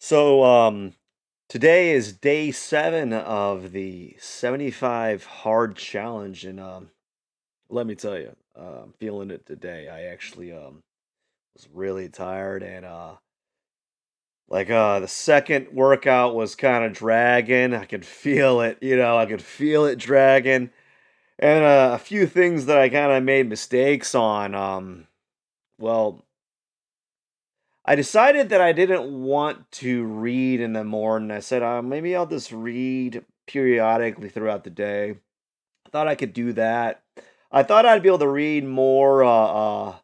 So today is day 7 of the 75 hard challenge, and let me tell you, I'm feeling it today. I actually was really tired, and the second workout was kind of dragging. I could feel it, I could feel it dragging, and a few things that I kind of made mistakes on. Well, I decided that I didn't want to read in the morning. I said, maybe I'll just read periodically throughout the day. I thought I could do that. I thought I'd be able to read more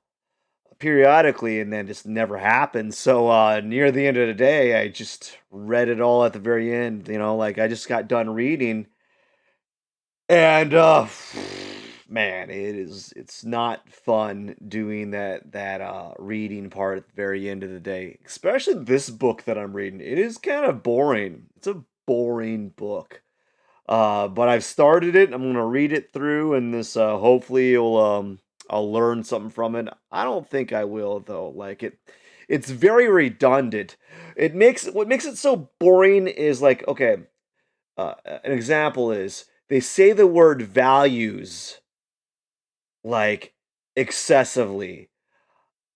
periodically, and then just never happened. So near the end of the day, I just read it all at the very end. Like I just got done reading, and man, it's not fun doing that reading part at the very end of the day. Especially this book that I'm reading. It is kind of boring. It's a boring book. But I've started it. I'm gonna read it through, and this hopefully I'll learn something from it. I don't think I will though. It's very redundant. What makes it so boring is like, okay, an example is they say the word values like excessively.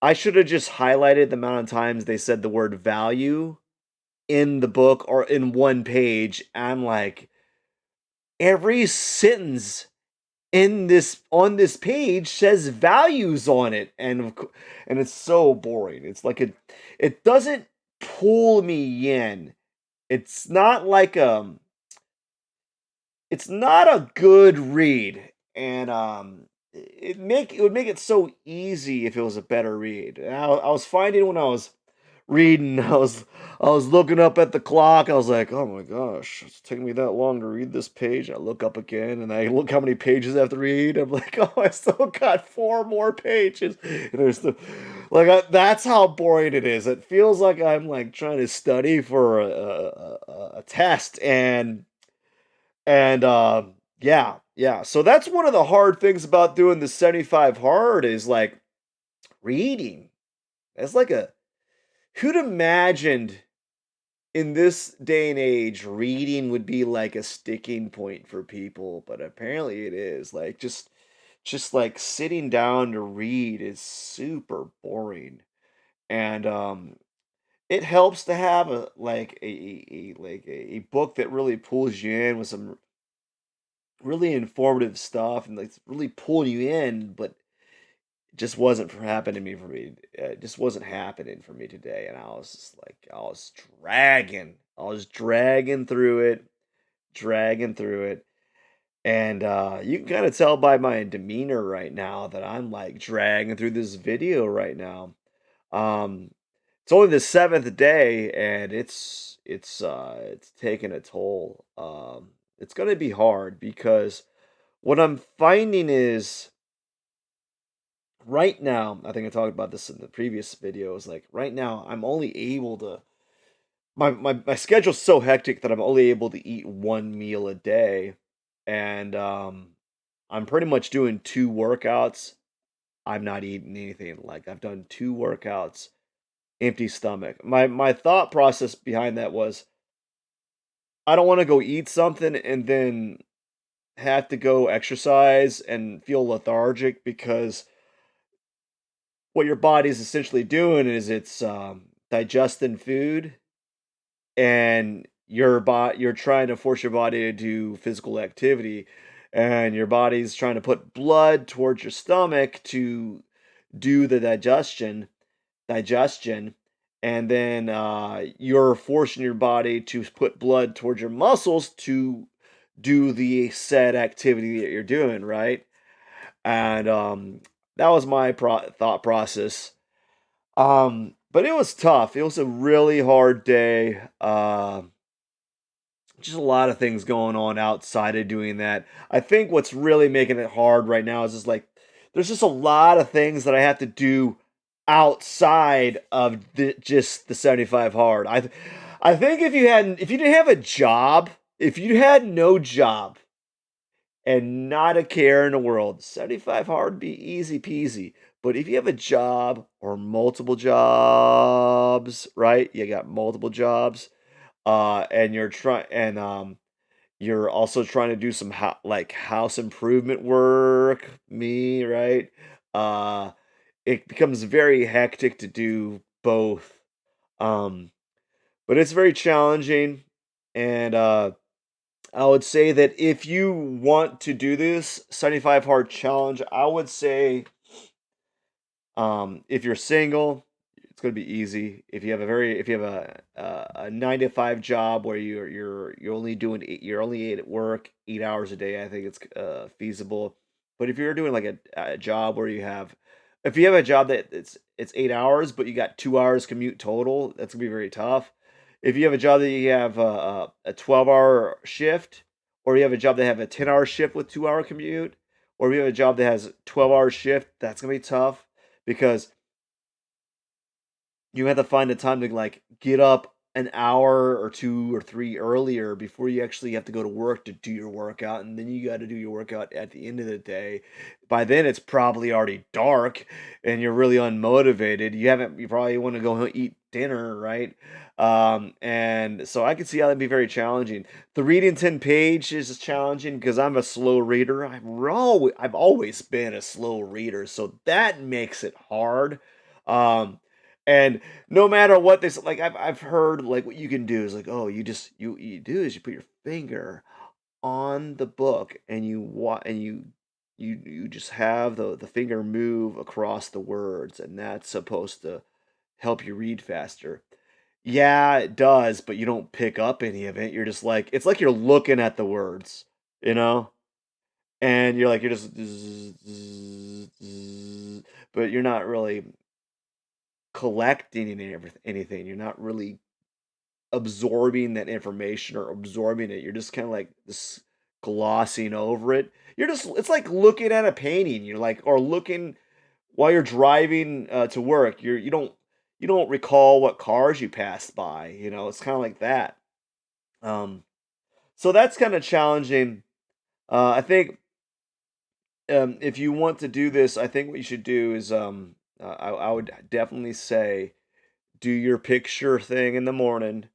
I should have just highlighted the amount of times they said the word value in the book or in one page. I'm like, every sentence in this on this page says values on it, and it's so boring. It doesn't pull me in. It's not like it's not a good read, and it would make it so easy if it was a better read. And I was finding when I was reading, I was looking up at the clock. I was like, "Oh my gosh, it's taking me that long to read this page." I look up again, and I look how many pages I have to read. I'm like, "Oh, I still got 4 more pages." And that's how boring it is. It feels like I'm like trying to study for a test, and yeah. So that's one of the hard things about doing the 75 hard is like reading. It's like a who'd imagined in this day and age reading would be like a sticking point for people, but apparently it is. Like just like sitting down to read is super boring. And it helps to have a book that really pulls you in with some really informative stuff and like really pulling you in, but it just wasn't happening to me for me. It just wasn't happening for me today, and I was just like, I was dragging. I was dragging through it, and you can kind of tell by my demeanor right now that I'm like dragging through this video right now. Um, it's only the seventh day, and it's taking a toll. It's gonna be hard because what I'm finding is right now, I think I talked about this in the previous videos. Like right now, I'm only able to my schedule's so hectic that I'm only able to eat one meal a day, and I'm pretty much doing two workouts. I'm not eating anything. Like I've done two workouts, empty stomach. My thought process behind that was I don't want to go eat something and then have to go exercise and feel lethargic because what your body's essentially doing is it's digesting food, and you're trying to force your body to do physical activity, and your body's trying to put blood towards your stomach to do the digestion, and then you're forcing your body to put blood towards your muscles to do the said activity that you're doing, right? And that was my thought process. But it was tough. It was a really hard day. Just a lot of things going on outside of doing that. I think what's really making it hard right now is just like there's just a lot of things that I have to do outside of just the 75 hard. I think if you didn't have a job, if you had no job and not a care in the world, 75 hard would be easy peasy. But if you have a job or multiple jobs, right? You got multiple jobs, and you're also trying to do some like house improvement work, me, right? Uh, it becomes very hectic to do both. Um, but it's very challenging, and I would say that if you want to do this 75 hard challenge, I would say if you're single, it's gonna be easy. If you have a 9 to 5 job where you're only doing you're only at work 8 hours a day, I think it's feasible. But if you're doing like a job where if you have a job that it's 8 hours, but you got 2 hours commute total, that's gonna be very tough. If you have a job that you have a 12-hour shift, or you have a job that have a 10-hour shift with 2 hour commute, or if you have a job that has 12-hour shift, that's gonna be tough because you have to find the time to like get up an hour or 2 or 3 earlier before you actually have to go to work to do your workout, and then you gotta do your workout at the end of the day. By then, it's probably already dark, and you're really unmotivated. You probably wanna go eat dinner, right? And so I can see how that'd be very challenging. The reading 10 pages is challenging because 'cause I'm a slow reader. I've always been a slow reader, so that makes it hard. And no matter what this like I've heard like what you can do is like, oh, you do is you put your finger on the book and you just have the finger move across the words, and that's supposed to help you read faster. Yeah, it does, but you don't pick up any of it. You're just like it's like you're looking at the words, you know? And you're just zzz, zzz, zzz, but you're not really collecting anything. You're not really absorbing that information or absorbing it. You're just kind of like this glossing over it. It's like looking at a painting. You're like, or looking while you're driving to work. You don't recall what cars you passed by. It's kind of like that. Um, so that's kind of challenging. I think if you want to do this, I think what you should do is I would definitely say do your picture thing in the morning,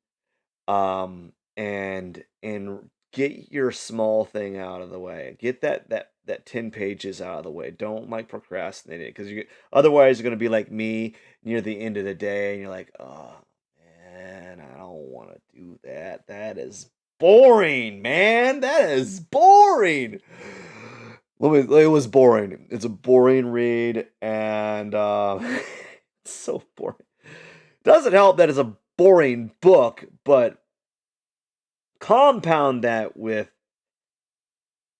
and get your small thing out of the way. Get that 10 pages out of the way. Don't like procrastinate it, because otherwise you're gonna be like me near the end of the day and you're like, oh man, I don't want to do that. That is boring, man. That is boring. It was boring. It's a boring read, and it's so boring. Doesn't help that it's a boring book, but compound that with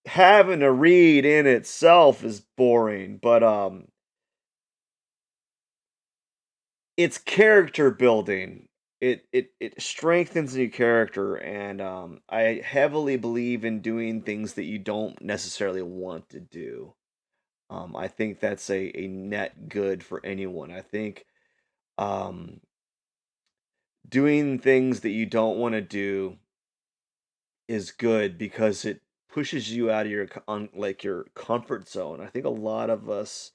having to read in itself is boring, but it's character building. It strengthens your character, and I heavily believe in doing things that you don't necessarily want to do. I think that's a net good for anyone. I think um doing things that you don't want to do is good because it pushes you out of like your comfort zone. I think a lot of us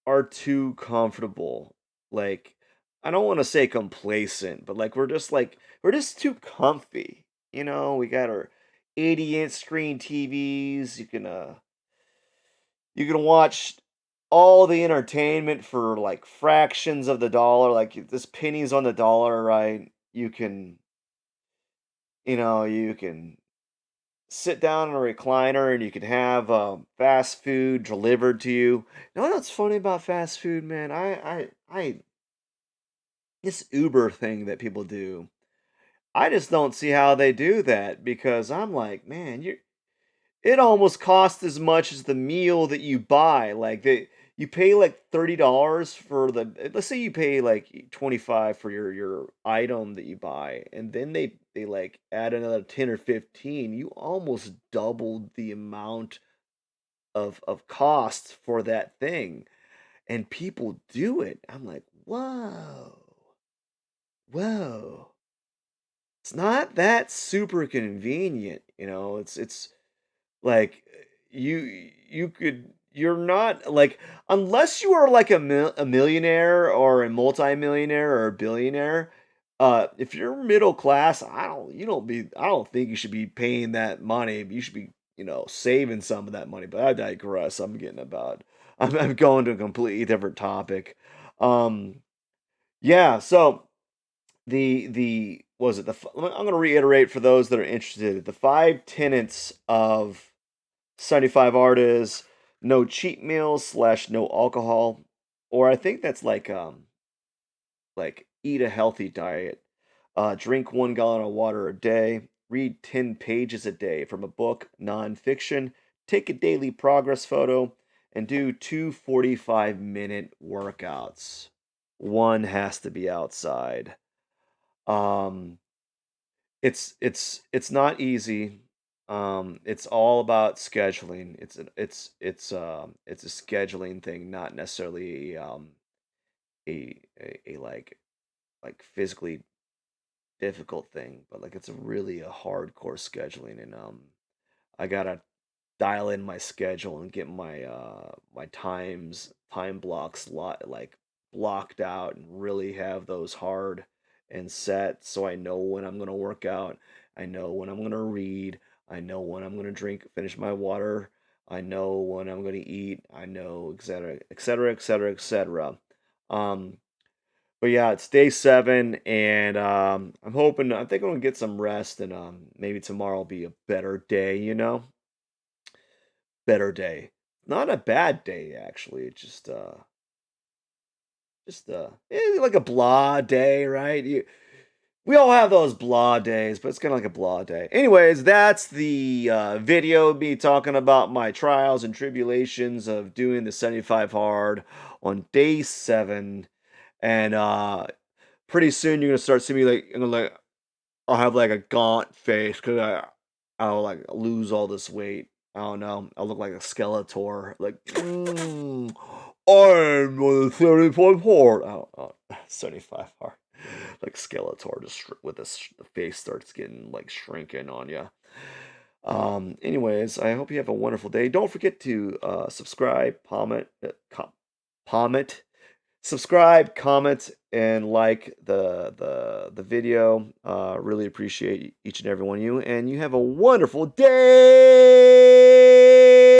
are too comfortable. Like, I don't want to say complacent, but like we're just too comfy. We got our 80-inch screen TVs. You can watch all the entertainment for like fractions of the dollar, like this pennies on the dollar, right? You can sit down in a recliner and you can have fast food delivered to you. You know what's funny about fast food, man? I this Uber thing that people do. I just don't see how they do that, because I'm like, man, it almost costs as much as the meal that you buy. Like you pay like $30 for let's say you pay like 25 for your item that you buy, and then they like add another 10 or 15. You almost doubled the amount of costs for that thing. And people do it. I'm like, whoa, whoa. It's not that super convenient. It's like you're not like, unless you are like a millionaire or a multimillionaire or a billionaire, if you're middle class, I don't think you should be paying that money. You should be, saving some of that money. But I digress. I'm going to a completely different topic. Um, yeah, so the was it the I'm going to reiterate for those that are interested. The five tenets of 75 art is no cheat meals slash no alcohol, or I think that's like eat a healthy diet, drink 1 gallon of water a day, read 10 pages a day from a book, nonfiction, take a daily progress photo, and do 2 45-minute workouts. One has to be outside. Um, it's not easy. It's all about scheduling. It's a scheduling thing, not necessarily a like physically difficult thing, but like it's a really a hardcore scheduling, and I gotta dial in my schedule and get my time blocks like blocked out and really have those hard and set so I know when I'm gonna work out, I know when I'm gonna read, I know when I'm gonna finish my water, I know when I'm gonna eat, I know et cetera, et cetera, et cetera, et cetera. Um, but yeah, it's day 7, and I think I'm gonna get some rest, and maybe tomorrow will be a better day, better day. Not a bad day actually. It's like a blah day, right? We all have those blah days, but it's kind of like a blah day. Anyways, that's the video of me talking about my trials and tribulations of doing the 75 hard on day 7, and pretty soon you're gonna start seeing me I'll have like a gaunt face because I'll like lose all this weight. I don't know. I'll look like a Skeletor. Like, I'm on the 75 hard. 75 hard. Like Skeletor, just with the face starts getting like shrinking on you. Anyways, I hope you have a wonderful day. Don't forget to subscribe, comment, subscribe, comment, and like the video. Really appreciate each and every one of you, and you have a wonderful day.